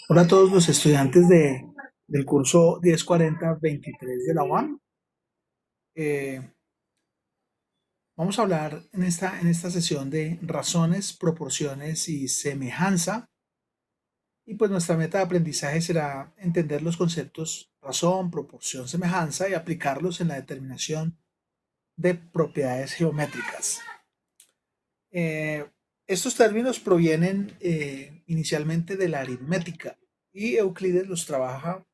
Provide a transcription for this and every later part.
Hola a todos los estudiantes del curso 1040-23 de la UAM. Vamos a hablar en esta sesión de razones, proporciones y semejanza. Y pues nuestra meta de aprendizaje será entender los conceptos razón, proporción, semejanza y aplicarlos en la determinación de propiedades geométricas. Estos términos provienen inicialmente de la aritmética y Euclides los trabaja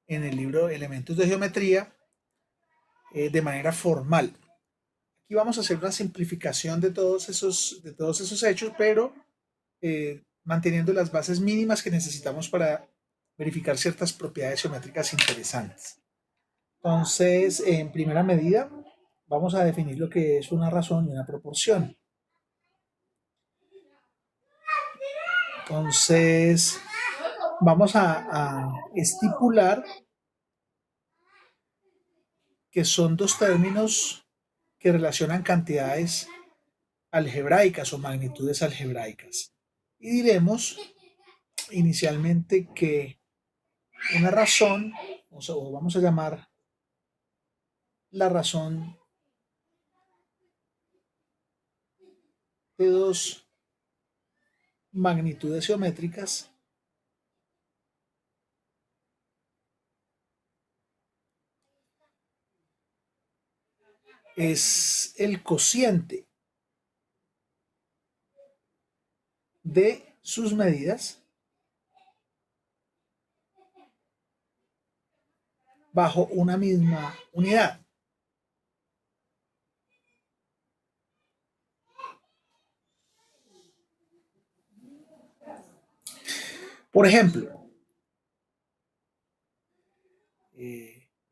en el libro Elementos de Geometría de manera formal. Aquí vamos a hacer una simplificación de todos esos hechos, pero manteniendo las bases mínimas que necesitamos para verificar ciertas propiedades geométricas interesantes. Entonces, en primera medida, vamos a definir lo que es una razón y una proporción. Entonces, vamos a estipular que son dos términos que relacionan cantidades algebraicas o magnitudes algebraicas. Y diremos inicialmente que una razón, o vamos a llamar la razón de dos magnitudes geométricas es el cociente de sus medidas bajo una misma unidad. Por ejemplo,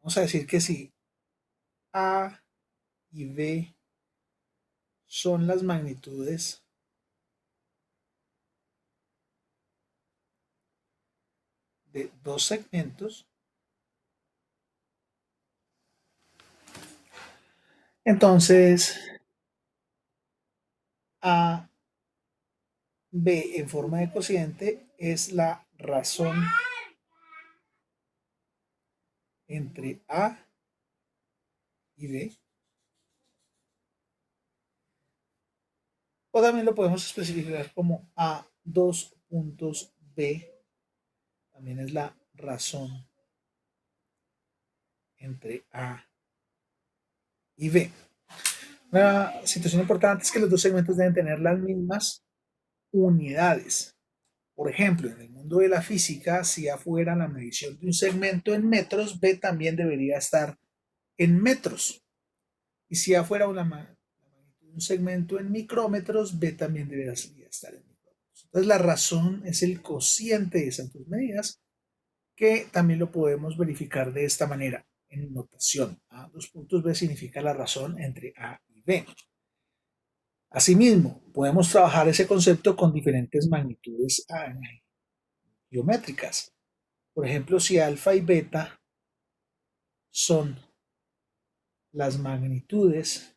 vamos a decir que si A y B son las magnitudes de dos segmentos, entonces A, B en forma de cociente es la razón entre A y B. O también lo podemos especificar como A dos puntos B. También es la razón entre A y B. Una situación importante es que los dos segmentos deben tener las mismas unidades. Por ejemplo, en el mundo de la física, si A fuera la medición de un segmento en metros, B también debería estar en metros. Y si A fuera la magnitud de un segmento en micrómetros, B también debería estar en micrómetros. Entonces, la razón es el cociente de esas dos medidas, que también lo podemos verificar de esta manera en notación. A dos puntos B significa la razón entre A y B. Asimismo, podemos trabajar ese concepto con diferentes magnitudes geométricas. Por ejemplo, si alfa y beta son las magnitudes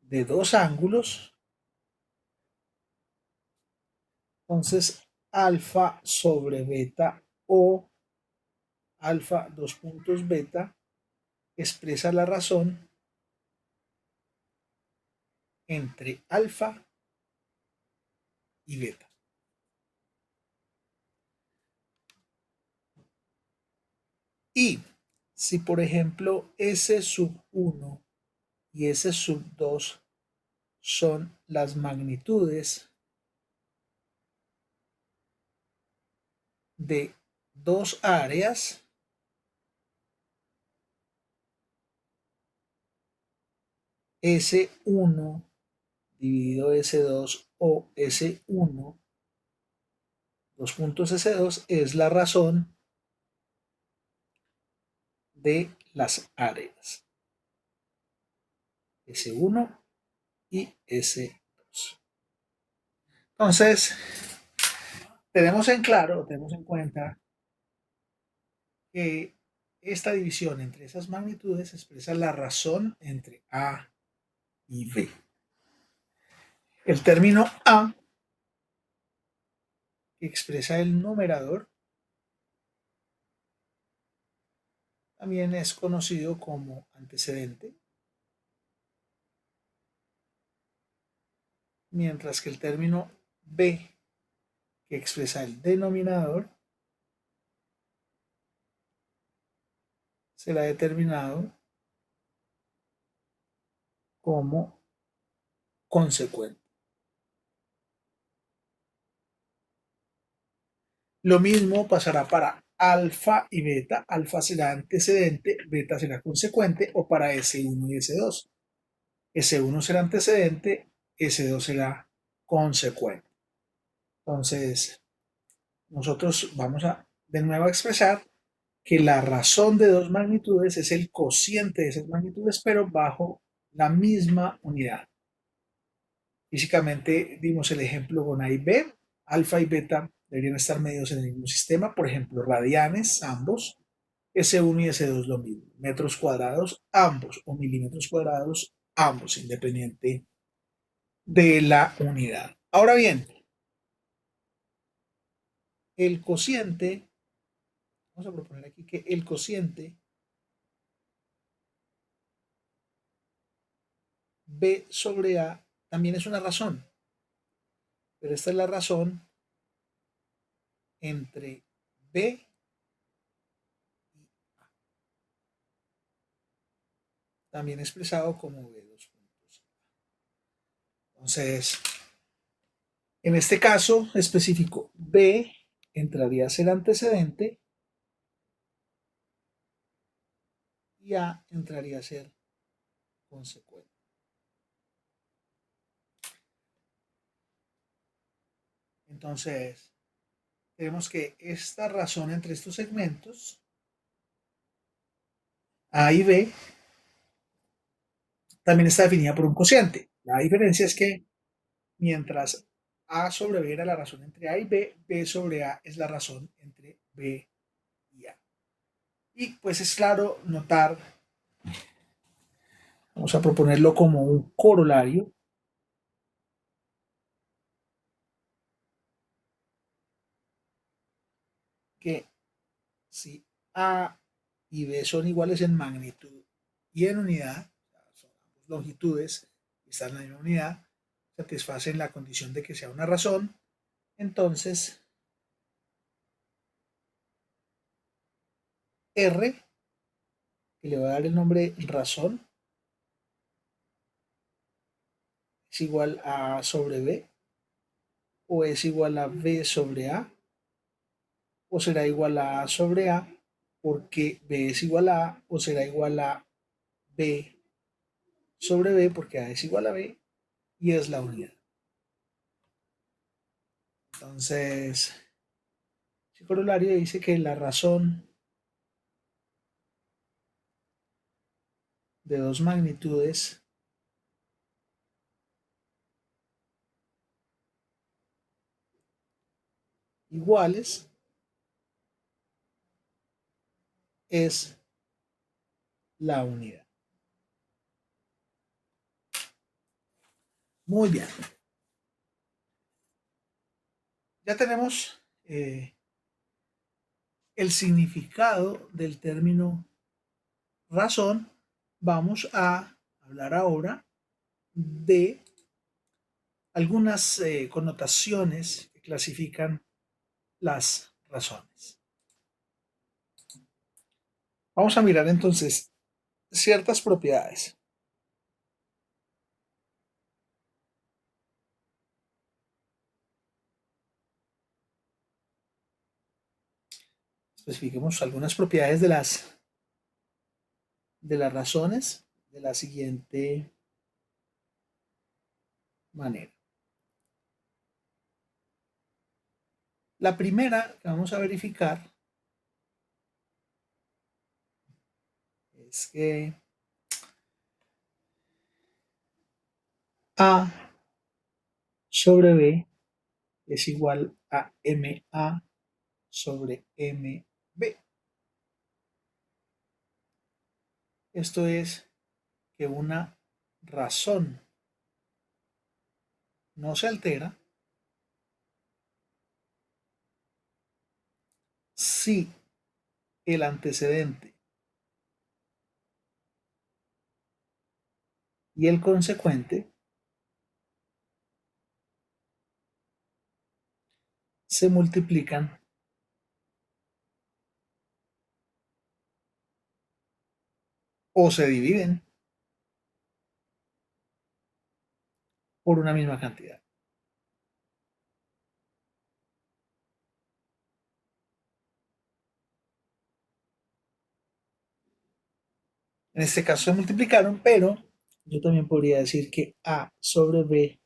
de dos ángulos, entonces alfa sobre beta o alfa dos puntos beta expresa la razón entre alfa y beta. Y si por ejemplo S sub 1 y S sub 2 son las magnitudes de dos áreas, S1 dividido S2 o S1, dos puntos S2 es la razón de las áreas S1 y S2. Entonces, tenemos en cuenta que esta división entre esas magnitudes expresa la razón entre A y B. El término A, que expresa el numerador, también es conocido como antecedente, mientras que el término B, que expresa el denominador, será determinado como consecuente. Lo mismo pasará para alfa y beta. Alfa será antecedente, beta será consecuente, o para S1 y S2. S1 será antecedente, S2 será consecuente. Entonces, nosotros vamos a de nuevo a expresar que la razón de dos magnitudes es el cociente de esas magnitudes, pero bajo la misma unidad. Físicamente dimos el ejemplo con A y B. Alfa y beta deberían estar medidos en el mismo sistema, por ejemplo, radianes, ambos, S1 y S2 lo mismo, metros cuadrados, ambos, o milímetros cuadrados, ambos, independiente de la unidad. Ahora bien, el cociente, vamos a proponer aquí que el cociente B sobre A también es una razón, pero esta es la razón entre B y A, también expresado como B2 puntos. Entonces, en este caso específico, B entraría a ser antecedente y A entraría a ser consecuente. Entonces, tenemos que esta razón entre estos segmentos, A y B, también está definida por un cociente. La diferencia es que mientras A sobre B era la razón entre A y B, B sobre A es la razón entre B y A. Y pues es claro notar, vamos a proponerlo como un corolario, que si A y B son iguales en magnitud y en unidad, son longitudes y están en la misma unidad, satisfacen la condición de que sea una razón, entonces R, que le voy a dar el nombre razón, es igual a A sobre B, o es igual a B sobre A, o será igual a A sobre A, porque B es igual a A, o será igual a B sobre B, porque A es igual a B, y es la unidad. Entonces, el corolario dice que la razón de dos magnitudes iguales es la unidad. Muy bien. Ya tenemos el significado del término razón. Vamos a hablar ahora de algunas connotaciones que clasifican las razones. Vamos a mirar entonces ciertas propiedades. Especifiquemos algunas propiedades de las razones de la siguiente manera. La primera que vamos a verificar es que A sobre B es igual a MA sobre MB. Esto es que una razón no se altera si el antecedente y el consecuente se multiplican o se dividen por una misma cantidad. En este caso se multiplicaron, pero yo también podría decir que A sobre B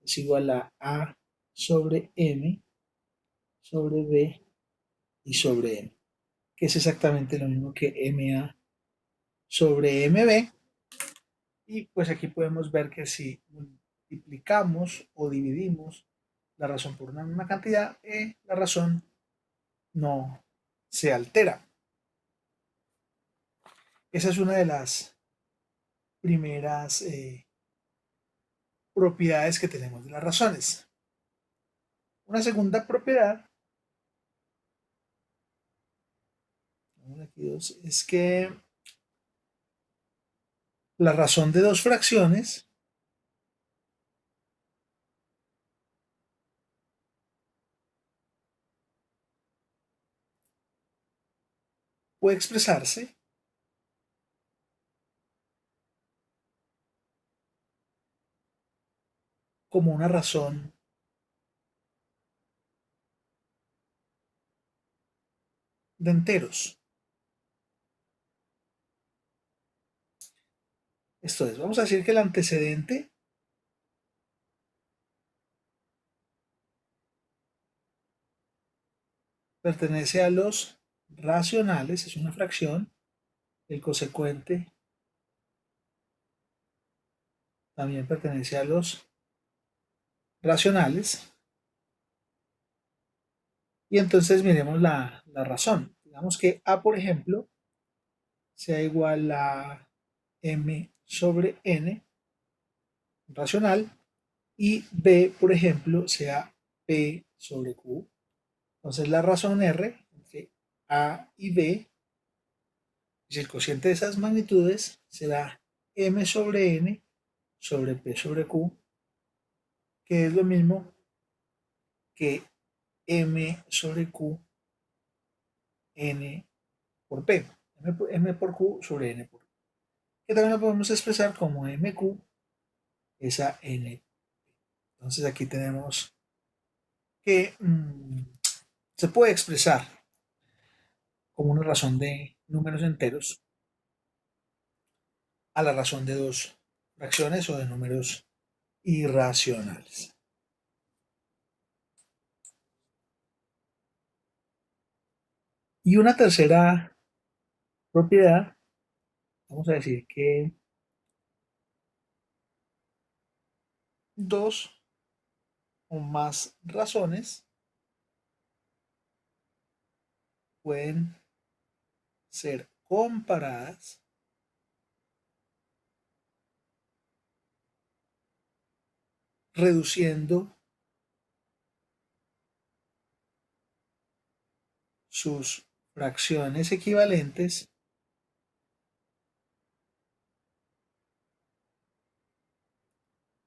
es igual a A sobre M sobre B y sobre M, que es exactamente lo mismo que MA sobre MB. Y pues aquí podemos ver que si multiplicamos o dividimos la razón por una misma cantidad, la razón no se altera. Esa es una de las primeras propiedades que tenemos de las razones. Una segunda propiedad es que la razón de dos fracciones puede expresarse como una razón de enteros. Esto es, vamos a decir que el antecedente pertenece a los racionales, es una fracción, el consecuente también pertenece a los racionales. Y entonces miremos la razón. Digamos que A, por ejemplo, sea igual a M sobre N racional y B, por ejemplo, sea P sobre Q. Entonces la razón R entre A y B, si el cociente de esas magnitudes será M sobre N sobre P sobre Q, que es lo mismo que M sobre Q N por P. M por Q sobre N por P. Que también lo podemos expresar como MQ es a N. Entonces aquí tenemos que se puede expresar como una razón de números enteros a la razón de dos fracciones o de números irracionales. Y una tercera propiedad, vamos a decir que dos o más razones pueden ser comparadas reduciendo sus fracciones equivalentes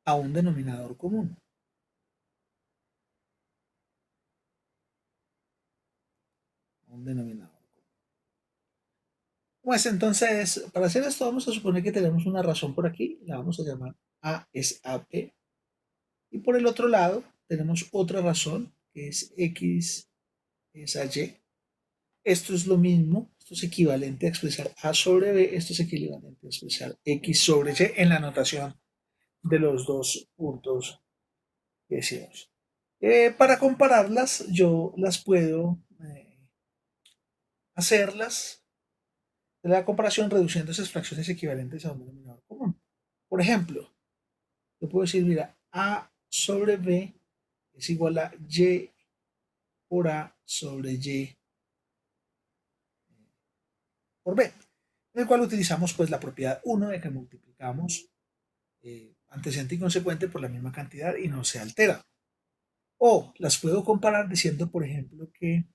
a un denominador común. Un denominador. Pues entonces, para hacer esto, vamos a suponer que tenemos una razón por aquí, la vamos a llamar A es AP, y por el otro lado tenemos otra razón, que es X es a Y. Esto es lo mismo, esto es equivalente a expresar A sobre B, esto es equivalente a expresar X sobre Y en la notación de los dos puntos que decimos. Para compararlas, yo las puedo hacerlas de la comparación reduciendo esas fracciones equivalentes a un denominador común. Por ejemplo, yo puedo decir, mira, A sobre B es igual a Y por A sobre Y por B, en el cual utilizamos pues la propiedad 1 de que multiplicamos antecedente y consecuente por la misma cantidad y no se altera. O las puedo comparar diciendo, por ejemplo, que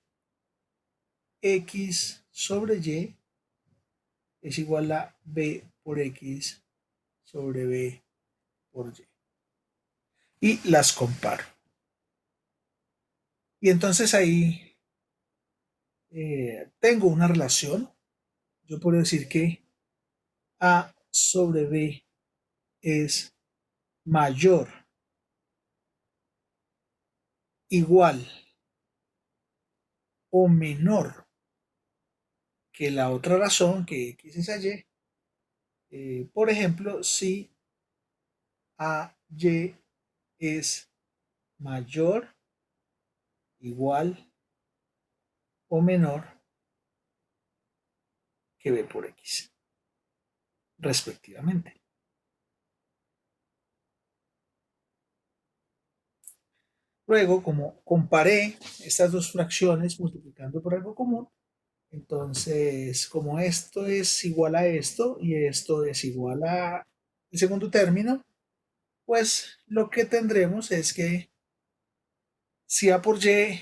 X sobre Y es igual a B por X sobre B por Y. Y las comparo. Y entonces ahí tengo una relación. Yo puedo decir que A sobre B es mayor, igual o menor que la otra razón, que X es a Y. Por ejemplo, si A Y es mayor, igual o menor que B por X, respectivamente. Luego, como comparé estas dos fracciones multiplicando por algo común, entonces, como esto es igual a esto y esto es igual a el segundo término, pues lo que tendremos es que si A por Y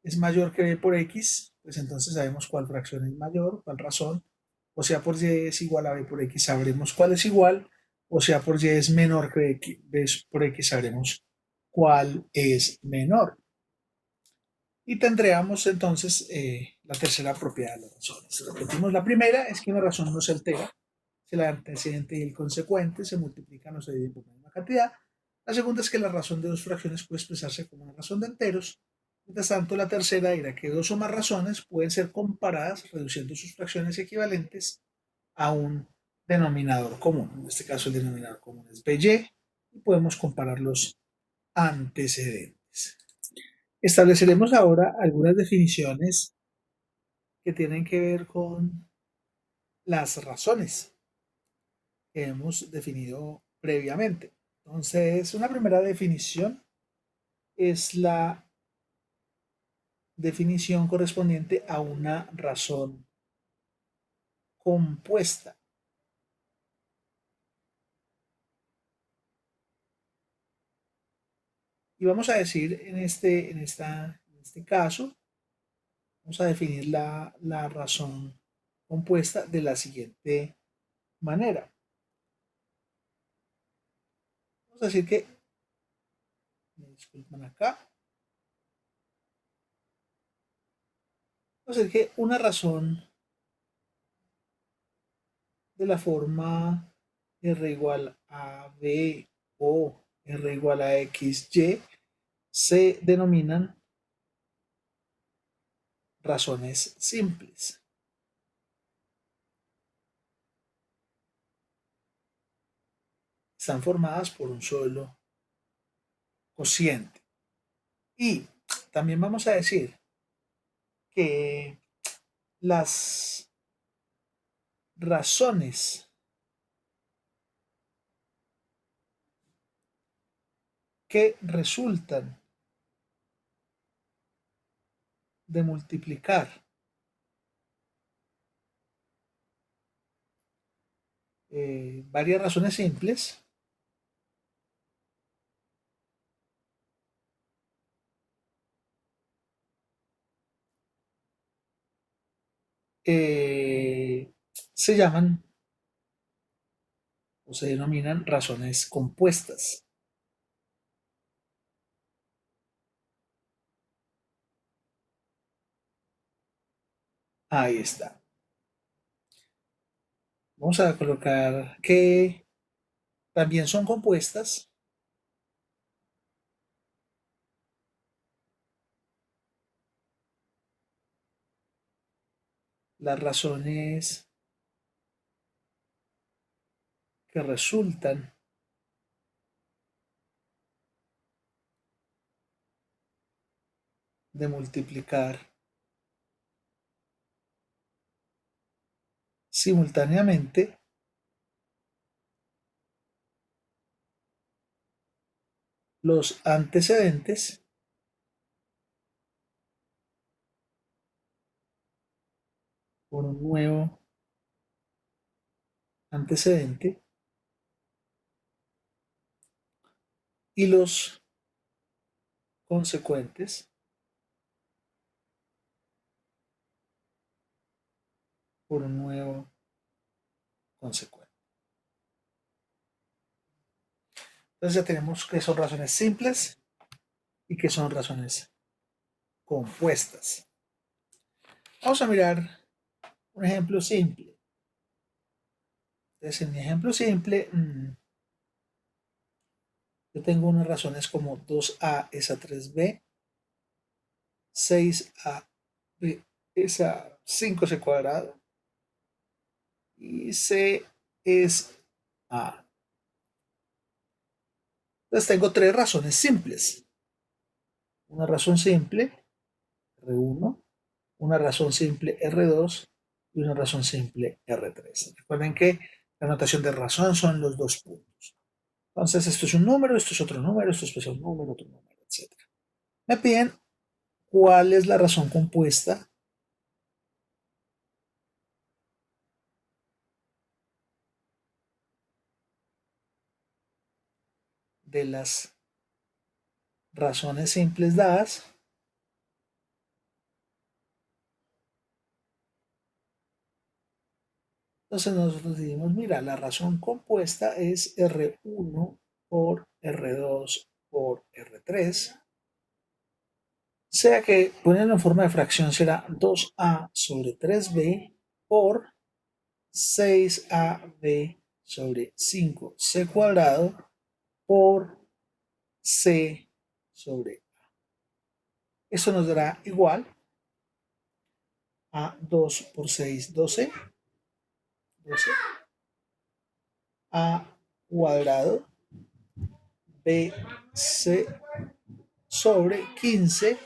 es mayor que B por X, pues entonces sabemos cuál fracción es mayor, cuál razón. O sea, por Y es igual a B por X, sabremos cuál es igual. O sea, por Y es menor que B por X, sabremos cuál es menor. Y tendríamos entonces la tercera propiedad de las razones. Repetimos, la primera es que una razón no se altera si el antecedente y el consecuente se multiplican o se dividen por la misma cantidad. La segunda es que la razón de dos fracciones puede expresarse como una razón de enteros. Mientras tanto, la tercera dirá que dos o más razones pueden ser comparadas reduciendo sus fracciones equivalentes a un denominador común. En este caso, el denominador común es BY y podemos comparar los antecedentes. Estableceremos ahora algunas definiciones que tienen que ver con las razones que hemos definido previamente. Entonces, una primera definición es la definición correspondiente a una razón compuesta. Y vamos a decir en este caso, vamos a definir la razón compuesta de la siguiente manera. Vamos a decir que, me disculpan acá, vamos a decir que una razón de la forma R igual a B o R igual a XY se denominan razones simples. Están formadas por un solo cociente. Y también vamos a decir que las razones que resultan de multiplicar varias razones simples se llaman o se denominan razones compuestas. Ahí está. Vamos a colocar que también son compuestas las razones que resultan de multiplicar simultáneamente los antecedentes por un nuevo antecedente y los consecuentes por un nuevo consecuente. Entonces ya tenemos que son razones simples y que son razones compuestas. Vamos a mirar un ejemplo simple. Entonces, en mi ejemplo simple, yo tengo unas razones como 2a es a 3b, 6ab es a 5c cuadrado y c es a. Entonces tengo tres razones simples. Una razón simple, R1, una razón simple R2 y una razón simple R3. Recuerden que la notación de razón son los dos puntos. Entonces, esto es un número, esto es otro número, esto es un número, otro número, etc. Me piden cuál es la razón compuesta de las razones simples dadas. Entonces nosotros decimos, mira, la razón compuesta es R1 por R2 por R3. Sea que poniendo en forma de fracción será 2a sobre 3b por 6ab sobre 5c cuadrado por c sobre a. Eso nos dará igual a 2 por 6, 12, 12 a cuadrado bc sobre 15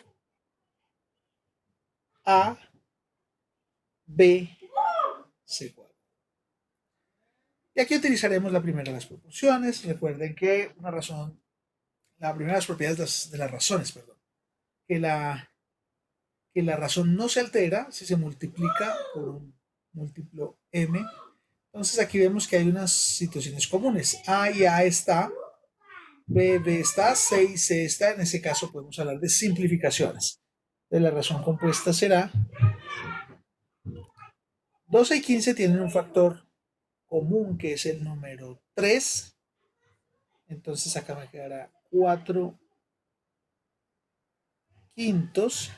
a b c cuadrado. Y aquí utilizaremos la primera de las proporciones. Recuerden que una razón, la primera de las propiedades de las razones, perdón, que la razón no se altera si se multiplica por un múltiplo m. Entonces aquí vemos que hay unas situaciones comunes. A y A está, B está, C y C está. En ese caso podemos hablar de simplificaciones. De la razón compuesta será 12 y 15 tienen un factor común que es el número 3. Entonces acá me quedará 4 quintos.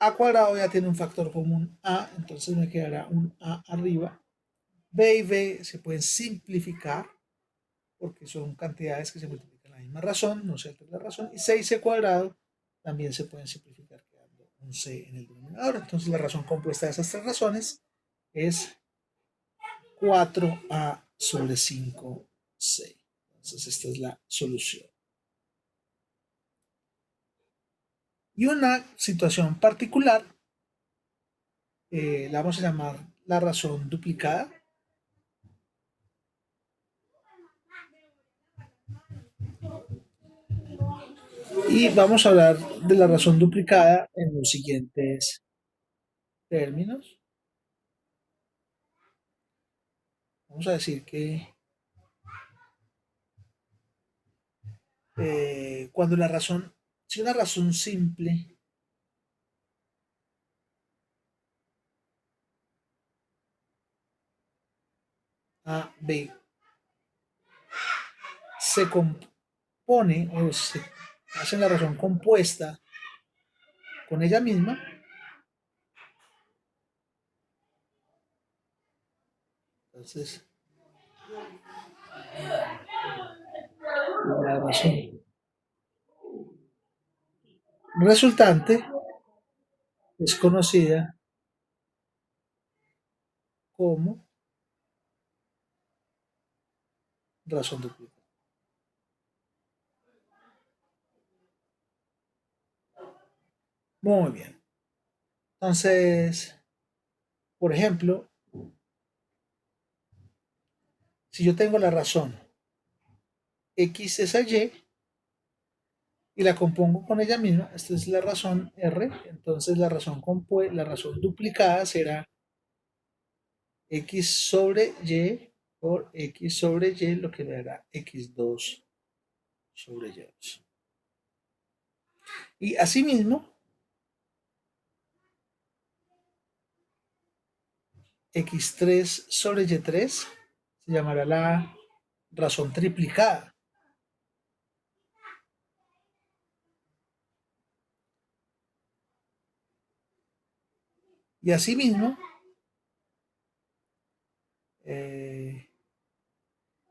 A cuadrado ya tiene un factor común A, entonces me quedará un A arriba. B y B se pueden simplificar porque son cantidades que se multiplican la misma razón, no se altera la razón. Y 6C cuadrado también se pueden simplificar quedando un C en el denominador. Entonces la razón compuesta de esas tres razones es 4A sobre 5C. Entonces esta es la solución. Y una situación particular, la vamos a llamar la razón duplicada. Y vamos a hablar de la razón duplicada en los siguientes términos. Vamos a decir que cuando la razón, si una razón simple A, B se compone o se hace la razón compuesta con ella misma, entonces la razón resultante es conocida como razón duplicada. Muy bien. Entonces, Por ejemplo, si yo tengo la razón x es a y y la compongo con ella misma, esta es la razón r, entonces la razón duplicada será x sobre y por x sobre y, lo que me dará x2 sobre y2. Y asimismo, x3 sobre y3 se llamará la razón triplicada. Y asimismo,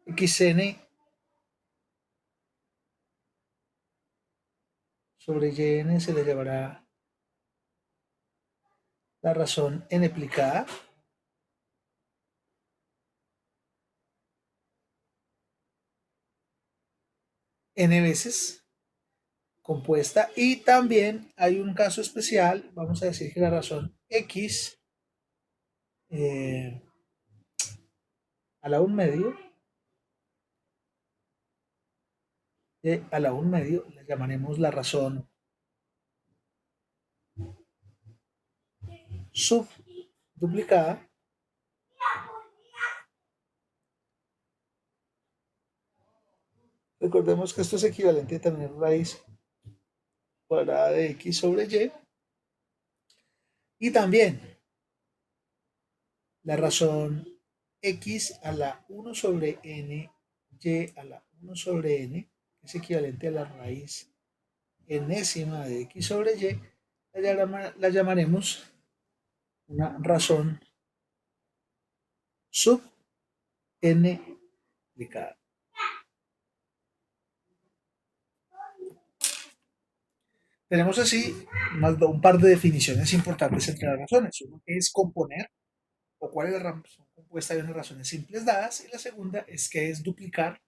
xn sobre yn se le llamará la razón n aplicada. N veces compuesta. Y también hay un caso especial, vamos a decir que la razón x eh, a la 1 medio, a la 1 medio, la llamaremos la razón subduplicada. Recordemos que esto es equivalente a tener raíz cuadrada de x sobre y. Y también la razón x a la 1 sobre n, y a la 1 sobre n, que es equivalente a la raíz enésima de x sobre y, la llamaremos una razón sub n aplicada. Tenemos así un par de definiciones importantes entre las razones. Uno es componer, o cuál es la razón compuesta de unas razones simples dadas, y la segunda es que es duplicar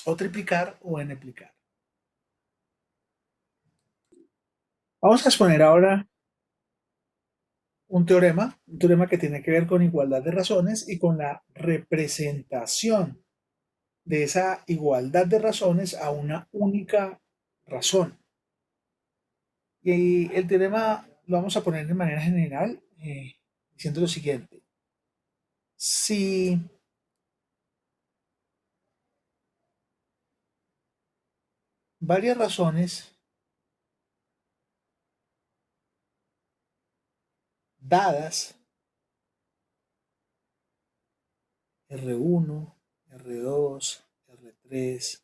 o triplicar o n-plicar. Vamos a exponer ahora un teorema que tiene que ver con igualdad de razones y con la representación de esa igualdad de razones a una única razón. Y el teorema lo vamos a poner de manera general diciendo lo siguiente. Si varias razones dadas, R1, R2, R3,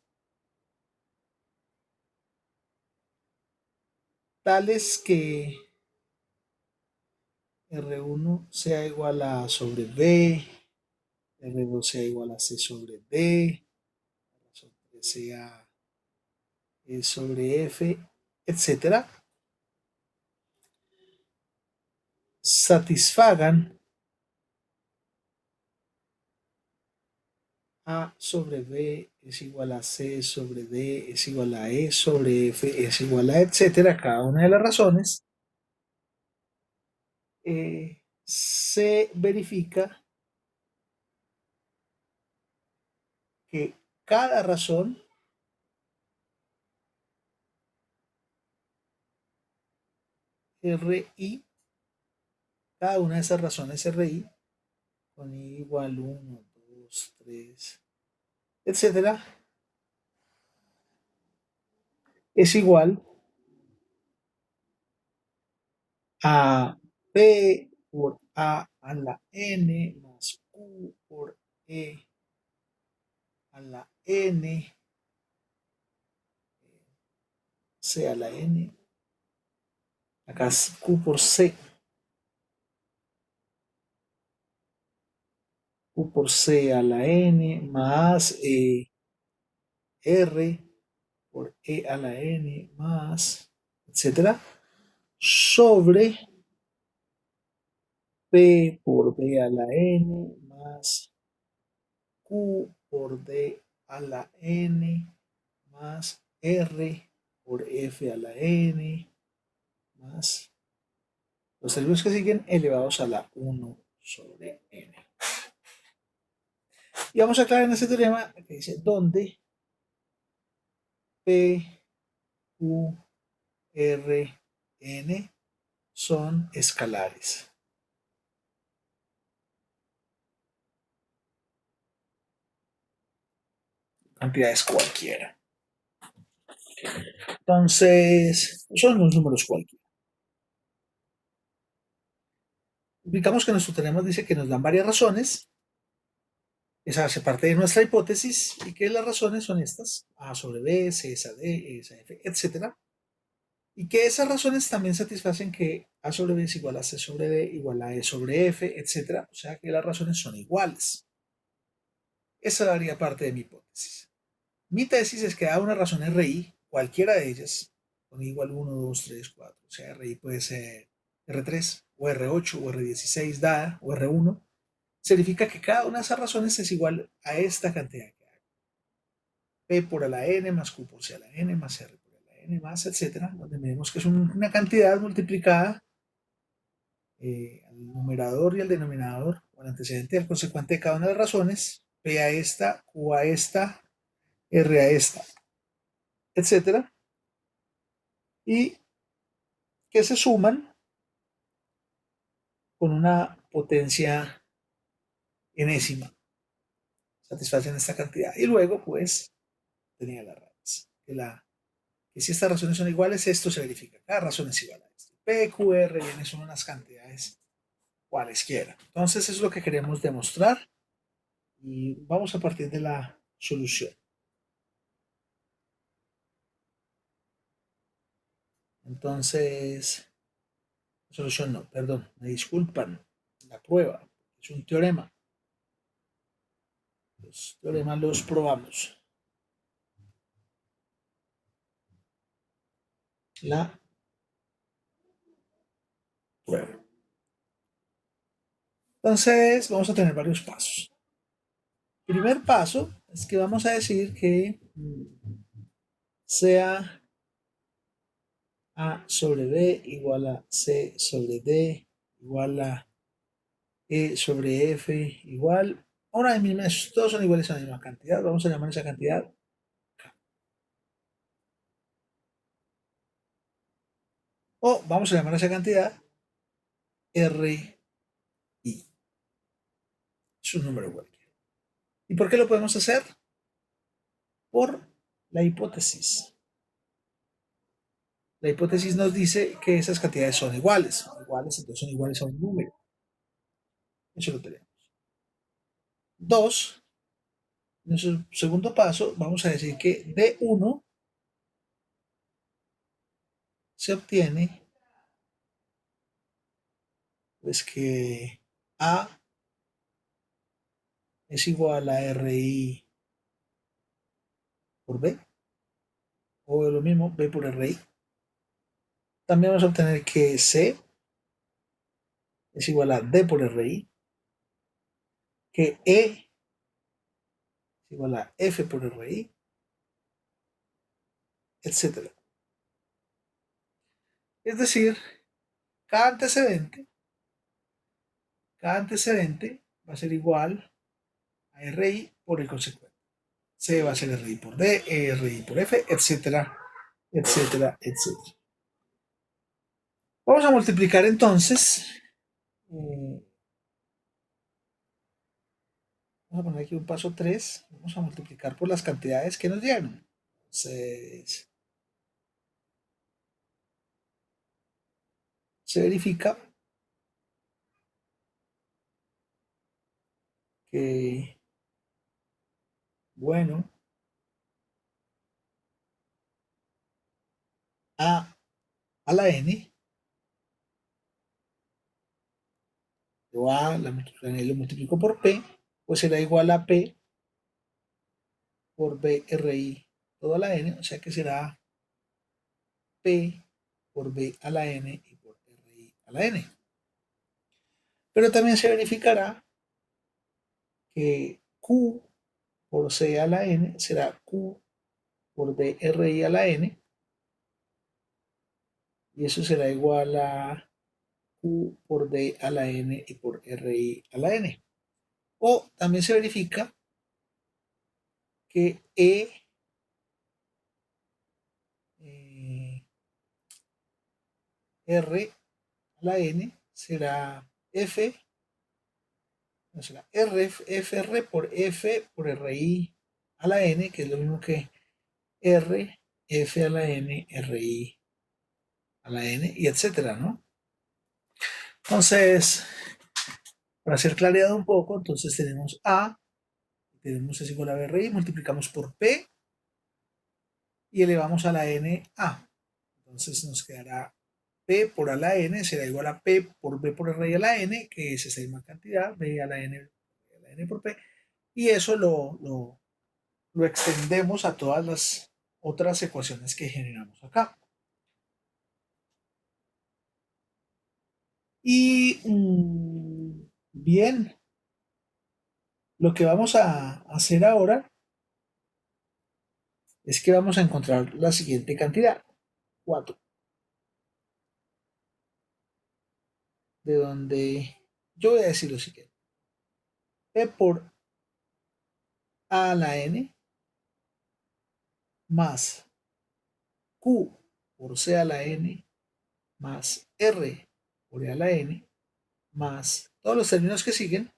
tales que R1 sea igual a A sobre B, R2 sea igual a C sobre D, R3 sea E sobre F, etcétera, satisfagan A sobre B es igual a C sobre D es igual a E sobre F es igual a etcétera, cada una de las razones, se verifica que cada razón RI, cada una de esas razones RI, con I igual 1, 2, 3, etcétera, es igual a P por A la N más Q por E a la N, C a la N, acá es Q por C, Q por C a la N más R por E a la N más, etcétera, sobre P por B a la N más Q por D a la N más R por f a la n más los términos que siguen elevados a la 1 sobre n. Y vamos a aclarar en este teorema que dice donde P, Q, R, N son escalares. Cantidades cualquiera. Entonces, son los números cualquiera. Indicamos que nuestro teorema dice que nos dan varias razones. Esa hace parte de nuestra hipótesis y que las razones son estas: A sobre B, C es a D, E es a F, etc. Y que esas razones también satisfacen que A sobre B es igual a C sobre D igual a E sobre F, etc. O sea que las razones son iguales. Esa daría parte de mi hipótesis. Mi tesis es que dada una razón RI, cualquiera de ellas, con igual 1, 2, 3, 4, o sea, RI puede ser R3 o R8 o R16 dada o R1, significa que cada una de esas razones es igual a esta cantidad que hay. P por a la n más Q por C a la n más R por a la n más, etcétera, donde vemos que es una cantidad multiplicada al numerador y al denominador, o al antecedente y al consecuente de cada una de las razones, P a esta, Q a esta, R a esta, etcétera, y que se suman con una potencia enésima, satisfacen esta cantidad. Y luego, pues, tenía la raíz. Que si estas razones son iguales, esto se verifica. Cada razón es igual a esto. P, Q, R, N son unas cantidades cualesquiera. Entonces, eso es lo que queremos demostrar. Y vamos a partir de la solución. Entonces, solución no, perdón, me disculpan. La prueba es un teorema. Los teoremas los probamos. La prueba. Entonces, vamos a tener varios pasos. El primer paso es que vamos a decir que sea A sobre B igual a C sobre D igual a E sobre F igual a una misma, todos son iguales a la misma cantidad, vamos a llamar esa cantidad K. O vamos a llamar esa cantidad RI. Es un número cualquiera. ¿Y por qué lo podemos hacer? Por la hipótesis. La hipótesis nos dice que esas cantidades son iguales, entonces son iguales a un número. Eso lo tenemos. Dos, en nuestro segundo paso vamos a decir que de 1 se obtiene pues que A es igual a RI por B, o lo mismo, B por RI. También vamos a obtener que C es igual a D por RI, que E es igual a F por RI, etc. Es decir, cada antecedente, cada antecedente va a ser igual a RI por el consecuente. C va a ser RI por D, RI por F, etcétera, etcétera, etcétera. Vamos a multiplicar entonces. Vamos a poner aquí un paso 3. Vamos a multiplicar por las cantidades que nos dieron. Entonces, se verifica que, bueno, a la n, yo a lo multiplico por p, pues será igual a p por b ri todo a la n, o sea que será p por b a la n y por ri a la n. Pero también se verificará que q por c a la n será q por b ri a la n, Y eso será igual a Q por D a la N y por RI a la N. O también se verifica que eh, R a la N será F, no será FR por F por RI a la N, que es lo mismo que R, F a la N, RI a la N, y etcétera, ¿no? Entonces, para ser clareado un poco, entonces tenemos A, tenemos es igual a RI, multiplicamos por P y elevamos a la N A. Entonces nos quedará P por A a la N será igual a P por B por RI a la N, que es esa misma cantidad, B a la N por P, y eso lo extendemos a todas las otras ecuaciones que generamos acá. Y bien, lo que vamos a hacer ahora es que vamos a encontrar la siguiente cantidad, 4, de donde yo voy a decir lo siguiente. P por A a la N más Q por C a la N más R por E a la N más todos los términos que siguen,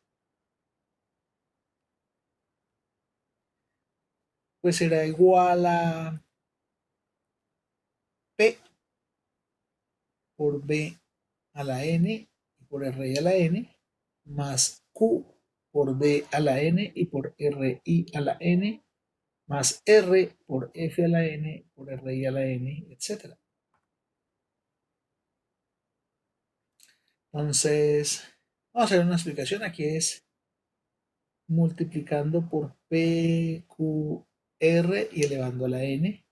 pues será igual a P por B a la N y por R a la N más Q por D a la N y por RI a la N más R por F a la N por RI a la N, etc. Entonces, vamos a hacer una explicación. Aquí es multiplicando por P, Q, R y elevando a la N.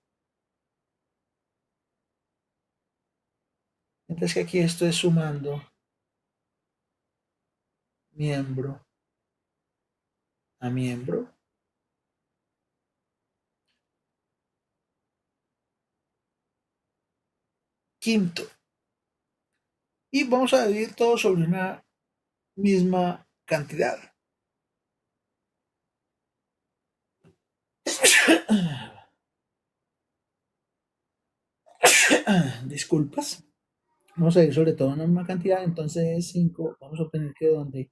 Mientras que aquí esto es sumando miembro a miembro. Quinto. Y vamos a dividir todo sobre una misma cantidad. Disculpas. Vamos a ir sobre todo una misma cantidad. Entonces 5. Vamos a obtener que donde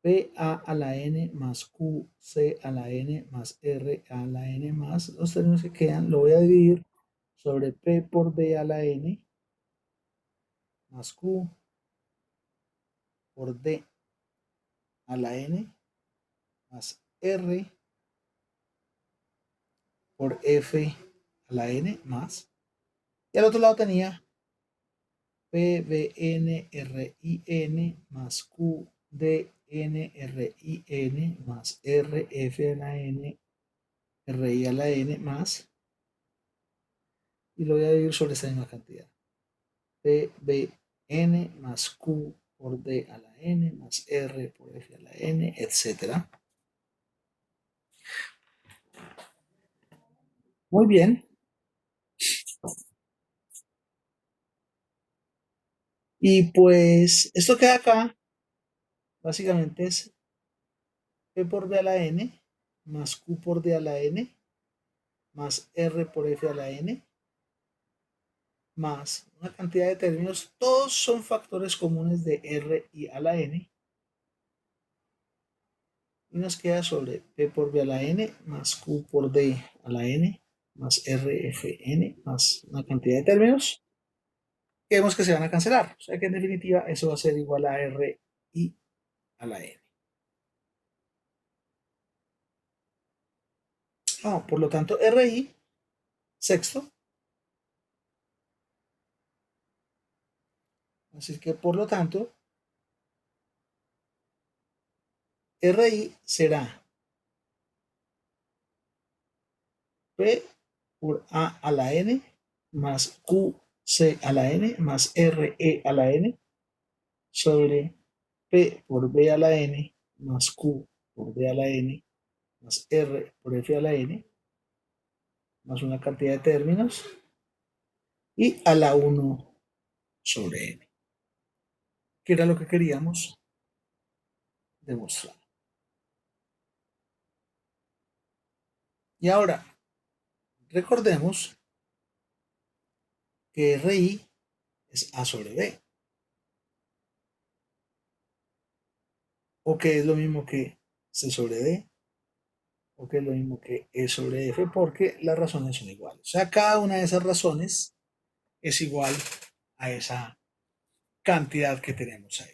P a la N más Q C a la N más R a la N más los términos que quedan, lo voy a dividir sobre P por D a la N más Q por D a la N más R por F a la N más. Y al otro lado tenía P B N R I N más Q D N R I N más R F a la N R I a la N más. Y lo voy a dividir sobre esta misma cantidad. P B N más Q por D a la N más R por F a la N, etc. Muy bien. Y pues esto que acá básicamente es P por D a la N más Q por D a la N más R por F a la N más una cantidad de términos. Todos son factores comunes de R y a la N. Y nos queda sobre P por B a la N más Q por D a la N más R F N más una cantidad de términos que vemos que se van a cancelar. O sea que en definitiva eso va a ser igual a R I a la N. Por lo tanto, RI sexto. Así que por lo tanto, RI será P por A a la N más Q C a la N más R E a la N sobre P por B a la N más Q por D a la N más R por F a la N más una cantidad de términos y a la 1 sobre n, que era lo que queríamos demostrar. Y ahora, recordemos que Ri es A sobre B, o que es lo mismo que C sobre D, o que es lo mismo que E sobre F, porque las razones son iguales. O sea, cada una de esas razones es igual a esa cantidad que tenemos ahí.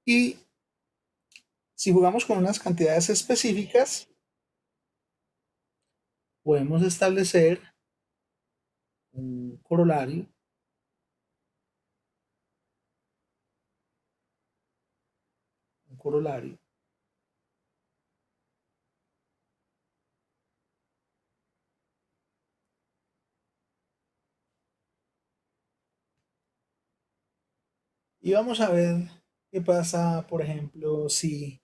Y si jugamos con unas cantidades específicas, podemos establecer un corolario un corolario y vamos a ver qué pasa, por ejemplo, si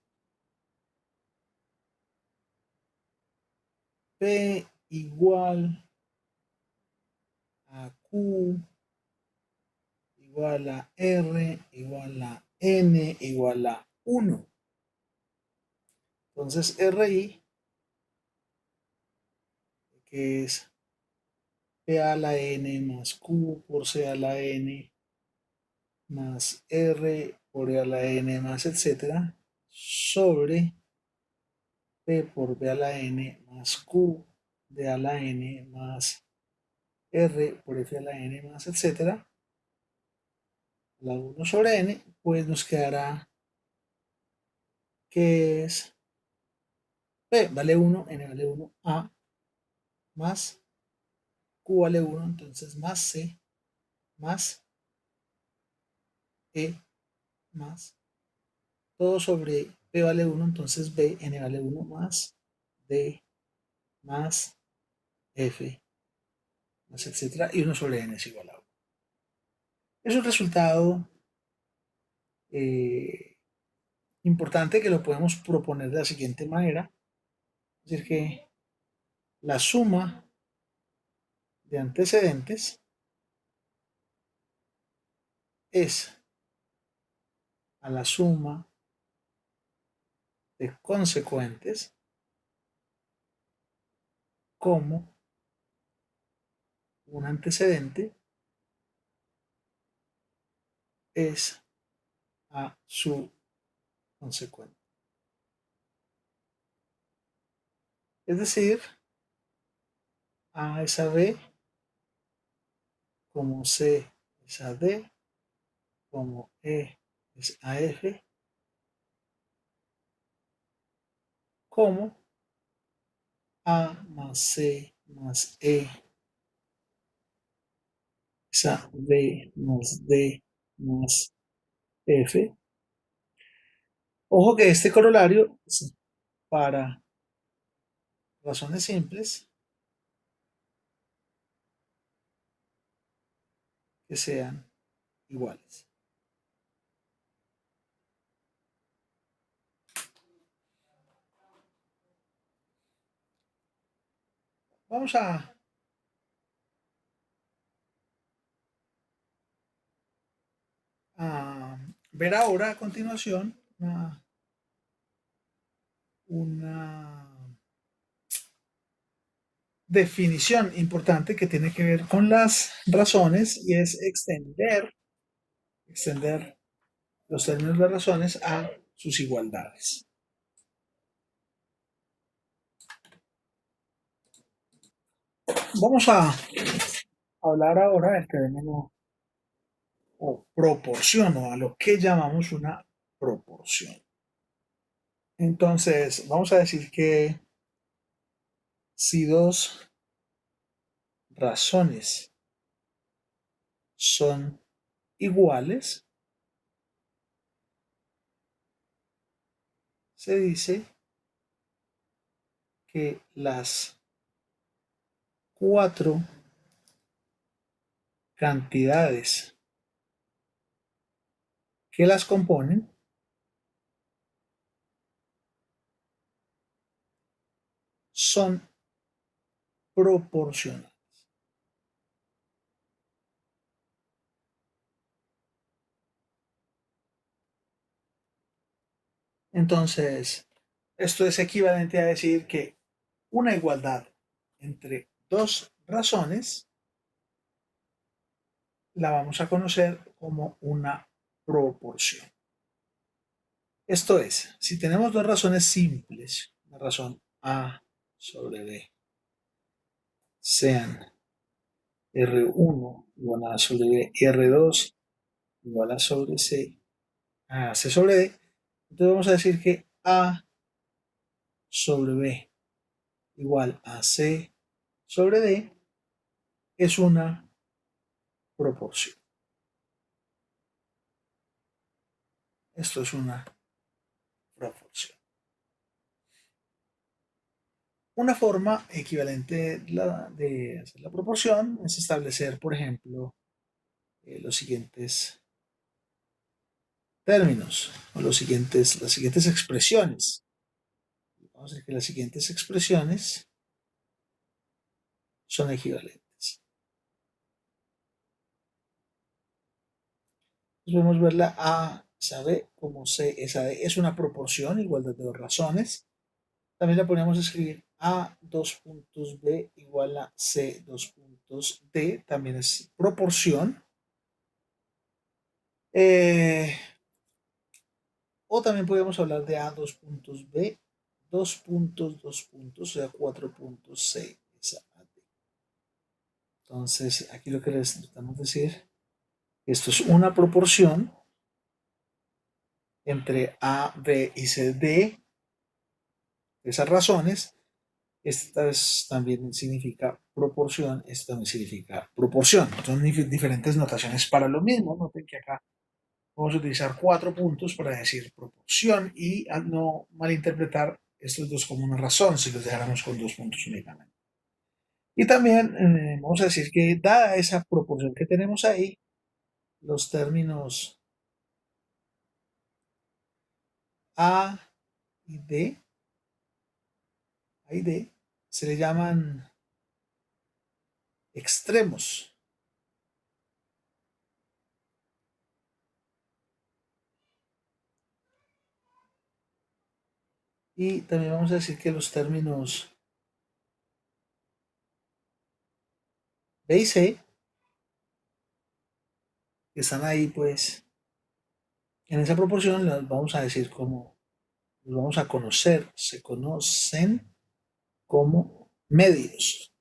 P igual a Q igual a R igual a N igual a 1. Entonces RI, que es P a la N más Q por C a la N más R por E a la N más etcétera, sobre P por B a la N más Q de a la N más R por F a la N más etcétera, la 1 sobre N, pues nos quedará que es P vale 1, N vale 1, A más Q vale 1, entonces más C más E más todo sobre P vale 1, entonces B, N vale 1 más D más F más etcétera, y 1 sobre N es igual a 1. Es un resultado eh, importante que lo podemos proponer de la siguiente manera, es decir, que la suma de antecedentes es a la suma de consecuentes como un antecedente es a su consecuente. Es decir, A es a B, como C es a D, como E es a F, como A más C más E es a B más D más F. Ojo que este corolario es para razones simples que sean iguales. Vamos a ver ahora a continuación una definición importante que tiene que ver con las razones y es extender los términos de las razones a sus igualdades. Vamos a hablar ahora del término o proporción o a lo que llamamos una proporción. Entonces, vamos a decir que si dos razones son iguales, se dice que las cuatro cantidades que las componen son proporcionales. Entonces, esto es equivalente a decir que una igualdad entre dos razones la vamos a conocer como una proporción. Esto es, si tenemos dos razones simples, la razón A sobre B, sean R1 igual a A sobre B y R2 igual a sobre C, a C sobre D, entonces vamos a decir que A sobre B igual a C sobre D es una proporción. Esto es una proporción. Una forma equivalente de hacer la proporción es establecer, por ejemplo, los siguientes términos o las siguientes expresiones. Vamos a decir que las siguientes expresiones son equivalentes. Entonces podemos ver la A esa B como C esa D. Es una proporción, igualdad de dos razones. También la podemos escribir A dos puntos B igual a C dos puntos D. También es proporción. O también podemos hablar de A dos puntos B, dos puntos, o sea, 4 puntos C esa A D. Entonces, aquí lo que les intentamos decir, esto es una proporción entre A, B y C, D, esas razones. Esta también significa proporción, esto también significa proporción. Son diferentes notaciones para lo mismo. Noten que acá vamos a utilizar 4 puntos para decir proporción y a no malinterpretar estos dos como una razón si los dejáramos con 2 puntos únicamente. Y también vamos a decir que dada esa proporción que tenemos ahí, los términos A y D, A y D se le llaman extremos. Y también vamos a decir que los términos B y C, que están ahí, pues, en esa proporción, las vamos a decir como, los vamos a conocer, se conocen como medios.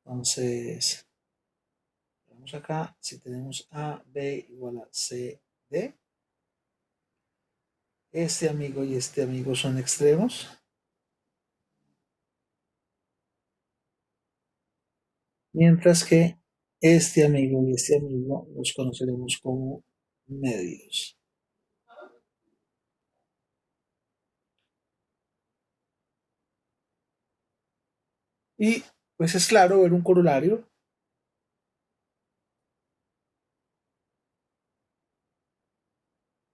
Entonces, vamos acá, si tenemos A, B igual a C, D, este amigo y este amigo son extremos. Mientras que este amigo y este amigo los conoceremos como medios. Y pues es claro ver un corolario,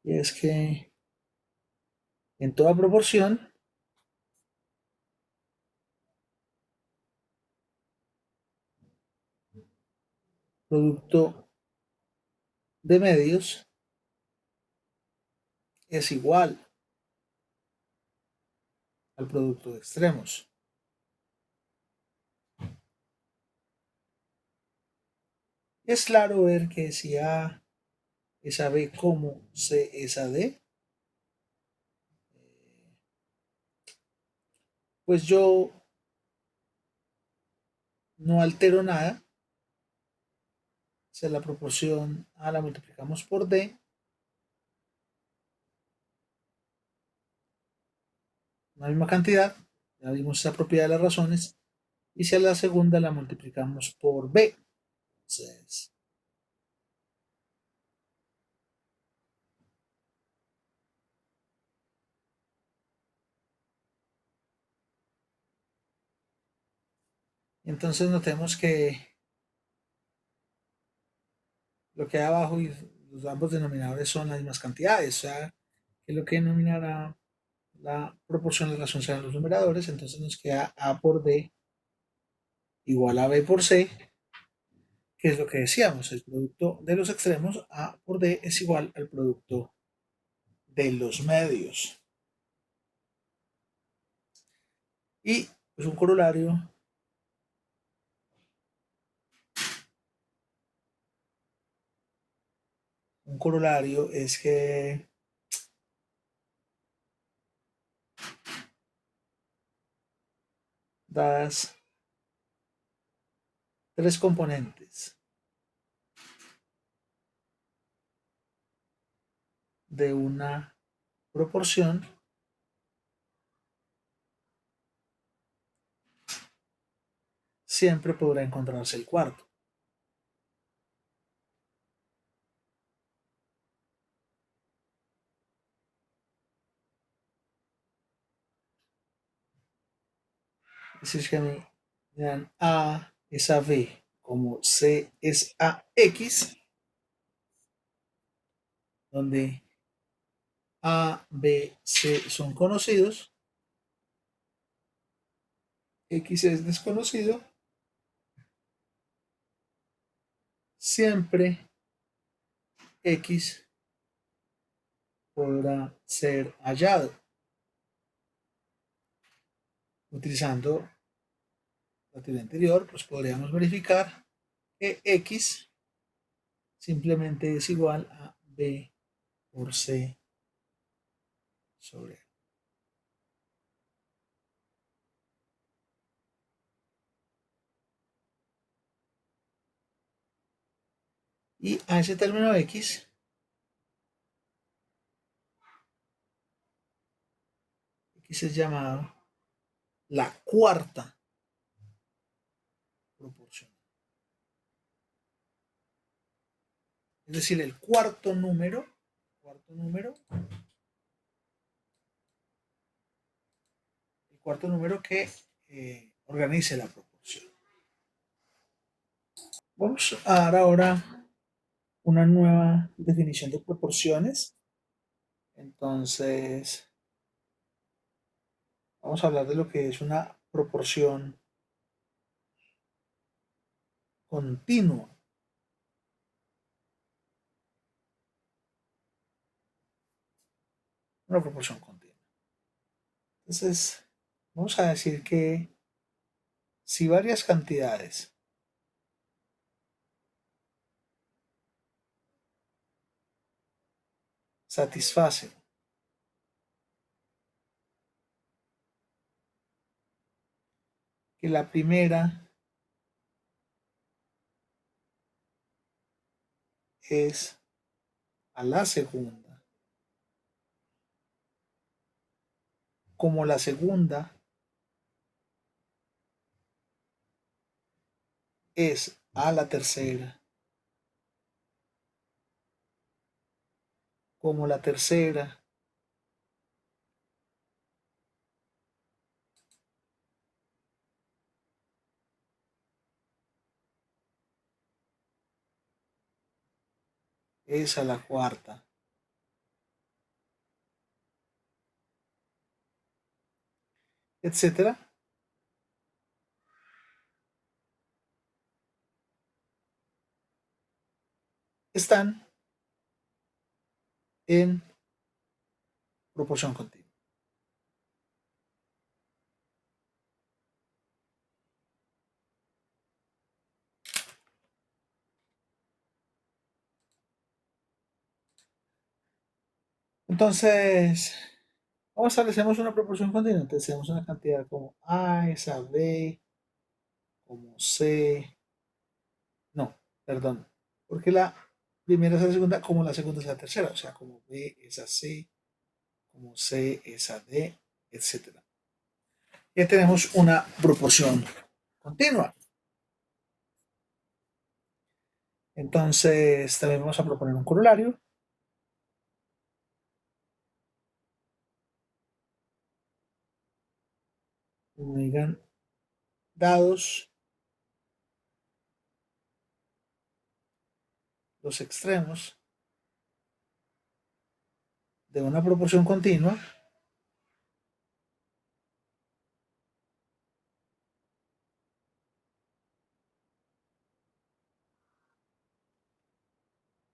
y es que en toda proporción, producto de medios es igual al producto de extremos. Es claro ver que si A es a B como C es a D, pues yo no altero nada. Si la proporción A la multiplicamos por D, la misma cantidad, ya vimos esa propiedad de las razones, y si a la segunda la multiplicamos por B. Entonces, entonces notemos que lo que hay abajo y los ambos denominadores son las mismas cantidades, o sea, que lo que denominará la proporción de la razón serán los numeradores, entonces nos queda A por D igual a B por C, que es lo que decíamos, el producto de los extremos A por D es igual al producto de los medios. Y pues un corolario es que dadas tres componentes de una proporción, siempre podrá encontrarse el cuarto. Es decir, que a mí me dan A es a B como C es a X, donde A, B, C son conocidos, X es desconocido, siempre X podrá ser hallado utilizando la teoría anterior, pues podríamos verificar que X simplemente es igual a B por C sobre A. Y a ese término X, X es llamado la cuarta proporción. Es decir, el cuarto número que organice la proporción. Vamos a dar ahora una nueva definición de proporciones. Entonces, vamos a hablar de lo que es una proporción continua. Una proporción continua. Entonces, vamos a decir que si varias cantidades satisfacen que la primera es a la segunda, como la segunda es a la tercera, como la tercera es a la cuarta, etcétera, están en proporción continua. Entonces, vamos a establecemos una proporción continua. Entonces, tenemos una cantidad como A es a B, como C, no, perdón, porque la primera es a la segunda, como la segunda es a la tercera, o sea, como B es a C, como C es a D, etcétera. Ya tenemos una proporción continua. Entonces, también vamos a proponer un corolario. Digan, dados los extremos de una proporción continua,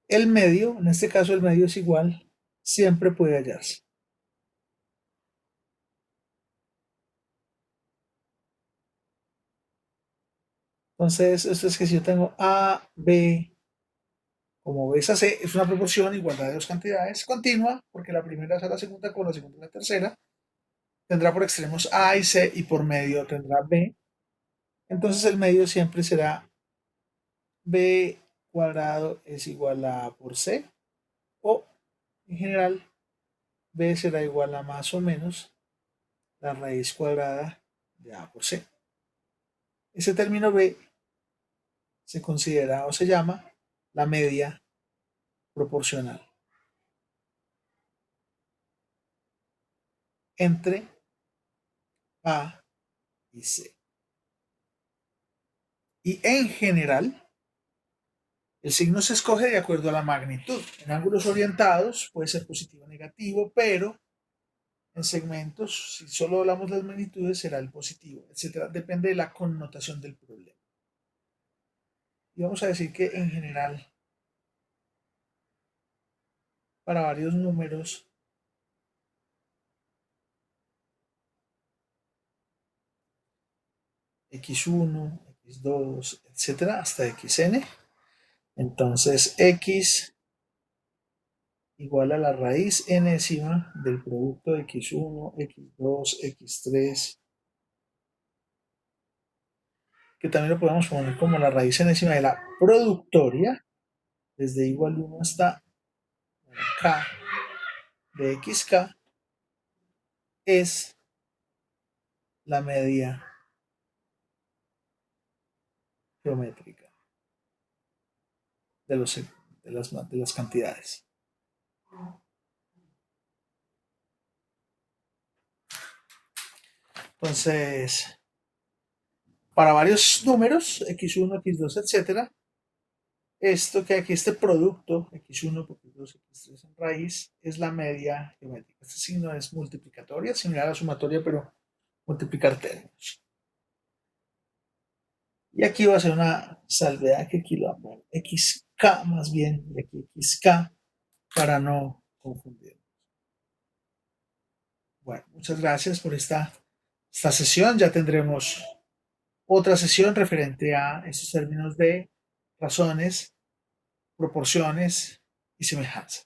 El medio, en este caso el medio es igual, siempre puede hallarse. Entonces, esto es que si yo tengo A, B, como B es a C, es una proporción igualdad de dos cantidades continua, porque la primera es a la segunda con la segunda y la tercera. Tendrá por extremos A y C y por medio tendrá B. Entonces el medio siempre será B cuadrado es igual a A por C, o en general B será igual a más o menos la raíz cuadrada de A por C. Ese término B se considera o se llama la media proporcional entre A y C. Y en general, el signo se escoge de acuerdo a la magnitud. En ángulos orientados puede ser positivo o negativo, pero en segmentos, si solo hablamos de las magnitudes, será el positivo, etcétera. Depende de la connotación del problema. Y vamos a decir que en general, para varios números, x1, x2, etcétera, hasta xn, entonces x igual a la raíz enésima del producto de x1, x2, x3, que también lo podemos poner como la raíz enésima de la productoria, desde igual 1 hasta k de xk, es la media geométrica de, las cantidades. Entonces, para varios números, x1, x2, etcétera, esto que aquí, este producto, x1, x2, x3 en raíz, es la media geométrica. Este signo es multiplicatoria, similar a la sumatoria, pero multiplicar términos. Y aquí va a ser una salvedad que aquí lo vamos a poner xk más bien, y aquí xk para no confundir. Bueno, muchas gracias por esta sesión. Ya tendremos otra sesión referente a estos términos de razones, proporciones y semejanza.